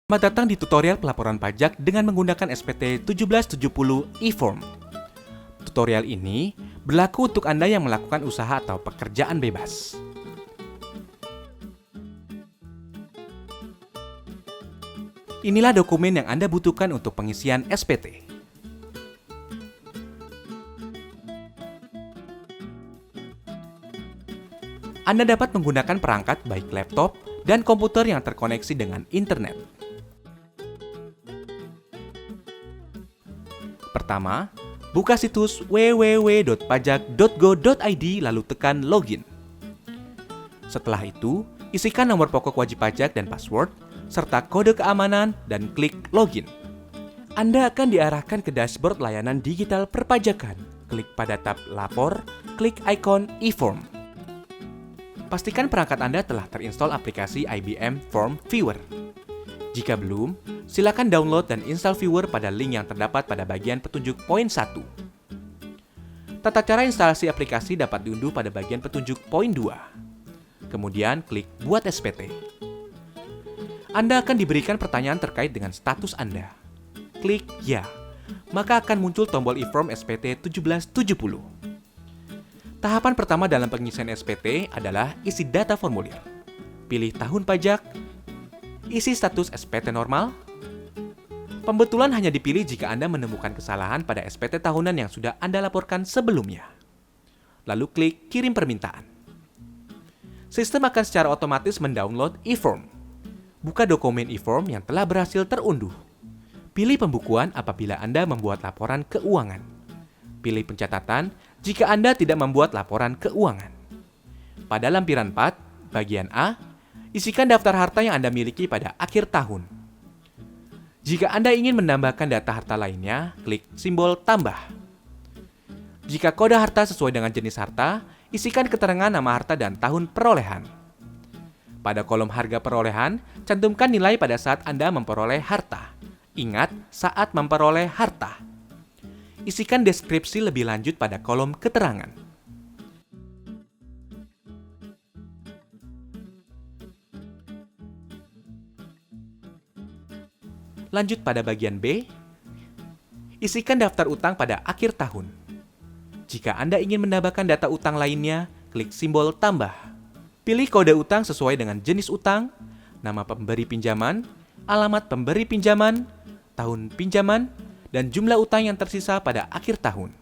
Selamat datang di tutorial pelaporan pajak dengan menggunakan SPT 1770 e-form. Tutorial ini berlaku untuk Anda yang melakukan usaha atau pekerjaan bebas. Inilah dokumen yang Anda butuhkan untuk pengisian SPT. Anda dapat menggunakan perangkat baik laptop dan komputer yang terkoneksi dengan internet. Pertama, buka situs www.pajak.go.id lalu tekan login. Setelah itu, isikan nomor pokok wajib pajak dan password, serta kode keamanan dan klik login. Anda akan diarahkan ke dashboard layanan digital perpajakan. Klik pada tab lapor, klik ikon e-form. Pastikan perangkat Anda telah terinstall aplikasi IBM Form Viewer. Jika belum, silakan download dan install Viewer pada link yang terdapat pada bagian petunjuk poin 1. Tata cara instalasi aplikasi dapat diunduh pada bagian petunjuk poin 2. Kemudian klik Buat SPT. Anda akan diberikan pertanyaan terkait dengan status Anda. Klik Ya, maka akan muncul tombol e-form SPT 1770. Tahapan pertama dalam pengisian SPT adalah isi data formulir. Pilih tahun pajak, isi status SPT normal. Pembetulan hanya dipilih jika Anda menemukan kesalahan pada SPT tahunan yang sudah Anda laporkan sebelumnya. Lalu klik Kirim permintaan. Sistem akan secara otomatis mendownload e-form. Buka dokumen e-form yang telah berhasil terunduh. Pilih pembukuan apabila Anda membuat laporan keuangan. Pilih pencatatan jika Anda tidak membuat laporan keuangan. Pada lampiran 4, bagian A, isikan daftar harta yang Anda miliki pada akhir tahun. Jika Anda ingin menambahkan data harta lainnya, klik simbol tambah. Jika kode harta sesuai dengan jenis harta, isikan keterangan nama harta dan tahun perolehan. Pada kolom harga perolehan, cantumkan nilai pada saat Anda memperoleh harta. Ingat, saat memperoleh harta. Isikan deskripsi lebih lanjut pada kolom keterangan. Lanjut pada bagian B, isikan daftar utang pada akhir tahun. Jika Anda ingin menambahkan data utang lainnya, klik simbol tambah. Pilih kode utang sesuai dengan jenis utang, nama pemberi pinjaman, alamat pemberi pinjaman, tahun pinjaman, dan jumlah utang yang tersisa pada akhir tahun.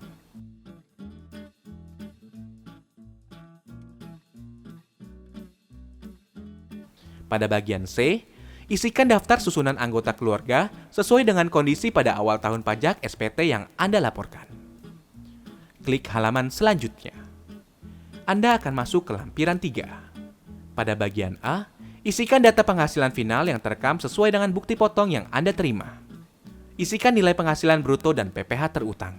Pada bagian C, isikan daftar susunan anggota keluarga sesuai dengan kondisi pada awal tahun pajak SPT yang Anda laporkan. Klik halaman selanjutnya. Anda akan masuk ke lampiran 3. Pada bagian A, isikan data penghasilan final yang terekam sesuai dengan bukti potong yang Anda terima. Isikan nilai penghasilan bruto dan PPh terutang.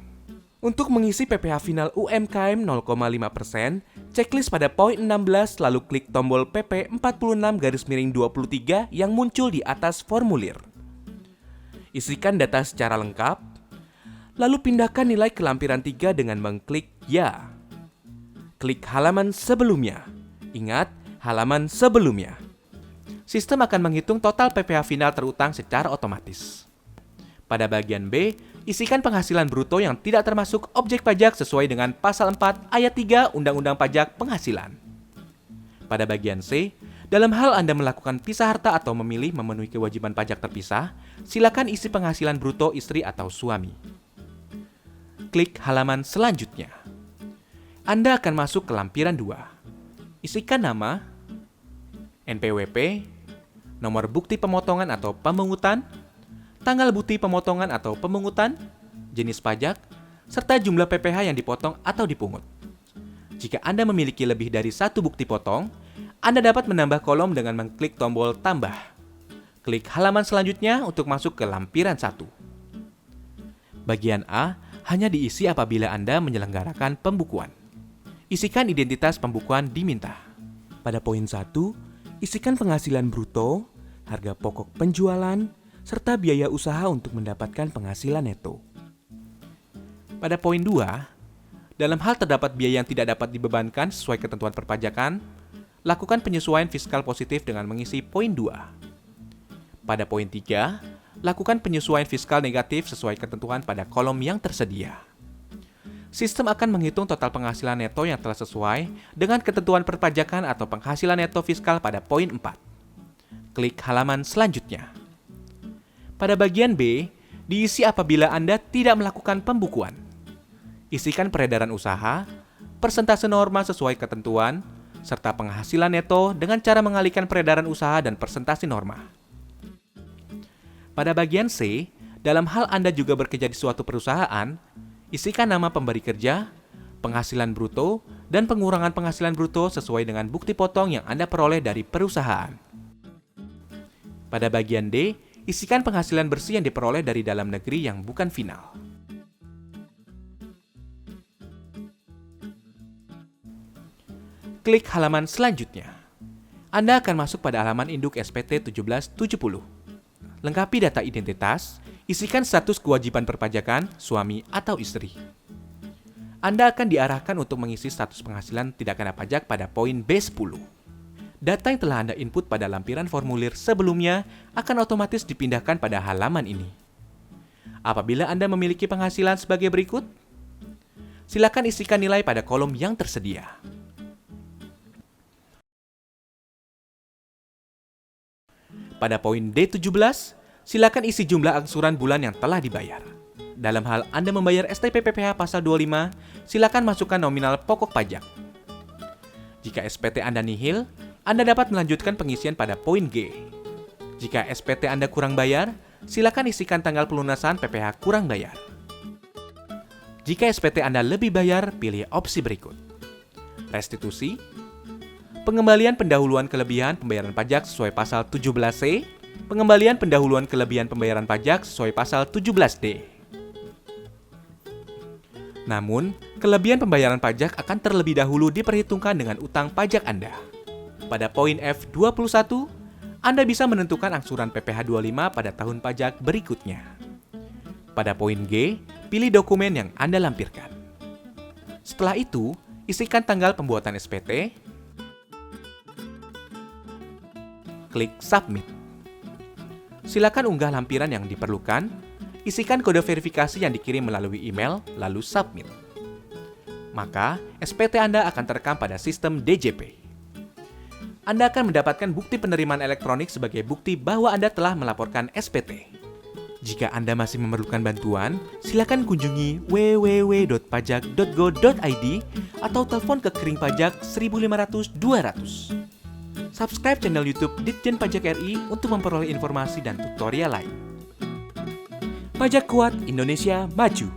Untuk mengisi PPh final UMKM 0,5%, checklist pada poin 16 lalu klik tombol PP 46-23 yang muncul di atas formulir. Isikan data secara lengkap, lalu pindahkan nilai ke lampiran 3 dengan mengklik Ya. Klik halaman sebelumnya. Ingat, halaman sebelumnya. Sistem akan menghitung total PPh final terutang secara otomatis. Pada bagian B, isikan penghasilan bruto yang tidak termasuk objek pajak sesuai dengan Pasal 4 Ayat 3 Undang-Undang Pajak Penghasilan. Pada bagian C, dalam hal Anda melakukan pisah harta atau memilih memenuhi kewajiban pajak terpisah, silakan isi penghasilan bruto istri atau suami. Klik halaman selanjutnya. Anda akan masuk ke lampiran 2. Isikan nama, NPWP, nomor bukti pemotongan atau pemungutan, tanggal bukti pemotongan atau pemungutan, jenis pajak, serta jumlah PPh yang dipotong atau dipungut. Jika Anda memiliki lebih dari satu bukti potong, Anda dapat menambah kolom dengan mengklik tombol tambah. Klik halaman selanjutnya untuk masuk ke lampiran 1. Bagian A hanya diisi apabila Anda menyelenggarakan pembukuan. Isikan identitas pembukuan diminta. Pada poin 1, isikan penghasilan bruto, harga pokok penjualan, serta biaya usaha untuk mendapatkan penghasilan neto. Pada poin 2, dalam hal terdapat biaya yang tidak dapat dibebankan sesuai ketentuan perpajakan, lakukan penyesuaian fiskal positif dengan mengisi poin 2. Pada poin 3, lakukan penyesuaian fiskal negatif sesuai ketentuan pada kolom yang tersedia. Sistem akan menghitung total penghasilan neto yang telah sesuai dengan ketentuan perpajakan atau penghasilan neto fiskal pada poin 4. Klik halaman selanjutnya. Pada bagian B, diisi apabila Anda tidak melakukan pembukuan. Isikan peredaran usaha, persentase norma sesuai ketentuan, serta penghasilan neto dengan cara mengalihkan peredaran usaha dan persentase norma. Pada bagian C, dalam hal Anda juga bekerja di suatu perusahaan, isikan nama pemberi kerja, penghasilan bruto, dan pengurangan penghasilan bruto sesuai dengan bukti potong yang Anda peroleh dari perusahaan. Pada bagian D, isikan penghasilan bersih yang diperoleh dari dalam negeri yang bukan final. Klik halaman selanjutnya. Anda akan masuk pada halaman induk SPT 1770. Lengkapi data identitas, isikan status kewajiban perpajakan, suami atau istri. Anda akan diarahkan untuk mengisi status penghasilan tidak kena pajak pada poin B10. Data yang telah Anda input pada lampiran formulir sebelumnya akan otomatis dipindahkan pada halaman ini. Apabila Anda memiliki penghasilan sebagai berikut, silakan isikan nilai pada kolom yang tersedia. Pada poin D17, silakan isi jumlah angsuran bulan yang telah dibayar. Dalam hal Anda membayar STP PPh pasal 25, silakan masukkan nominal pokok pajak. Jika SPT Anda nihil, Anda dapat melanjutkan pengisian pada poin G. Jika SPT Anda kurang bayar, silakan isikan tanggal pelunasan PPh kurang bayar. Jika SPT Anda lebih bayar, pilih opsi berikut. Restitusi, pengembalian pendahuluan kelebihan pembayaran pajak sesuai pasal 17C, pengembalian pendahuluan kelebihan pembayaran pajak sesuai pasal 17D. Namun, kelebihan pembayaran pajak akan terlebih dahulu diperhitungkan dengan utang pajak Anda. Pada poin F21, Anda bisa menentukan angsuran PPh 25 pada tahun pajak berikutnya. Pada poin G, pilih dokumen yang Anda lampirkan. Setelah itu, isikan tanggal pembuatan SPT, klik Submit. Silakan unggah lampiran yang diperlukan, isikan kode verifikasi yang dikirim melalui email, lalu submit. Maka, SPT Anda akan terekam pada sistem DJP. Anda akan mendapatkan bukti penerimaan elektronik sebagai bukti bahwa Anda telah melaporkan SPT. Jika Anda masih memerlukan bantuan, silakan kunjungi www.pajak.go.id atau telepon ke Kering Pajak 1500 200. Subscribe channel YouTube Ditjen Pajak RI untuk memperoleh informasi dan tutorial lain. Pajak Kuat, Indonesia Maju.